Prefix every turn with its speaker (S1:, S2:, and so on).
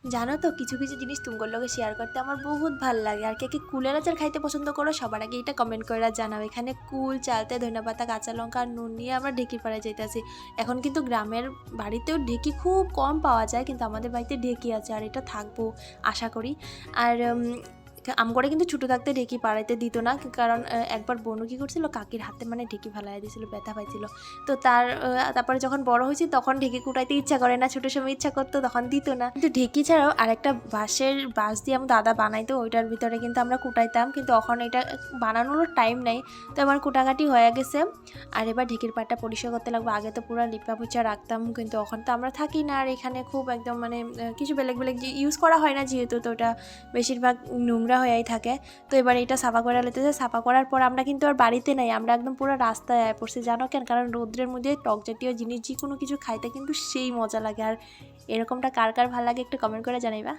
S1: জানো তো কিছু কিছু জিনিস তোমার লগে শেয়ার করতে আমার বহুত ভাল লাগে। আর কে কে কুলের আচার খাইতে পছন্দ করো সবার আগে এটা কমেন্ট করে জানাও। এখানে কুল চালতে ধনেপাতা কাঁচা লঙ্কা আর নুন নিয়ে আমরা ঢেঁকির পাড়ায় যাইতেছি। এখন কিন্তু গ্রামের বাড়িতেও ঢেঁকি খুব কম পাওয়া যায়, কিন্তু আমাদের বাড়িতে ঢেঁকি আছে আর এটা থাকবো আশা করি। আর আমগরে কিন্তু ছোটো থাকতে ঢেঁকি পাড়াইতে দিত না, কারণ একবার বনু কী করছিল, কাকির হাতে মানে ঢেঁকি ফেলাই দিয়েছিল, ব্যথা পাইছিল। তো তারপরে যখন বড় হয়েছি তখন ঢেঁকি কুটাইতে ইচ্ছা করে না, ছোটো সময় ইচ্ছা করতো তখন দিত না। কিন্তু ঢেঁকি ছাড়াও আরেকটা বাঁশ দিয়ে আমার দাদা বানাইতো, ওইটার ভিতরে কিন্তু আমরা কুটাইতাম, কিন্তু এখন এটা বানানোর টাইম নাই। তো আমার কুটাকাটি হয়ে গেছে। আর এবার ঢেঁকির পাটটা পরিষ্কার করতে লাগবে। আগে তো পুরো লিপা পোছা রাখতাম, কিন্তু এখন তো আমরা থাকি না। আর এখানে খুব একদম মানে কিছু বেলেগ বেলেগ ইউজ করা হয় না যেহেতু, তো ওটা বেশিরভাগ নোংরা হয়েই থাকে। তো এবার এটা সাফা করে নিতেছে। সাফা করার পর আমরা কিন্তু আর বাড়িতে নাই, আমরা একদম পুরো রাস্তায় আয় পড়ছি। জানো কেন? কারণ রৌদ্রের মধ্যে টক জাতীয় জিনিস যে কোনো কিছু খাইতে কিন্তু সেই মজা লাগে। আর এরকমটা কার কার ভালো লাগে একটু কমেন্ট করে জানাইবা।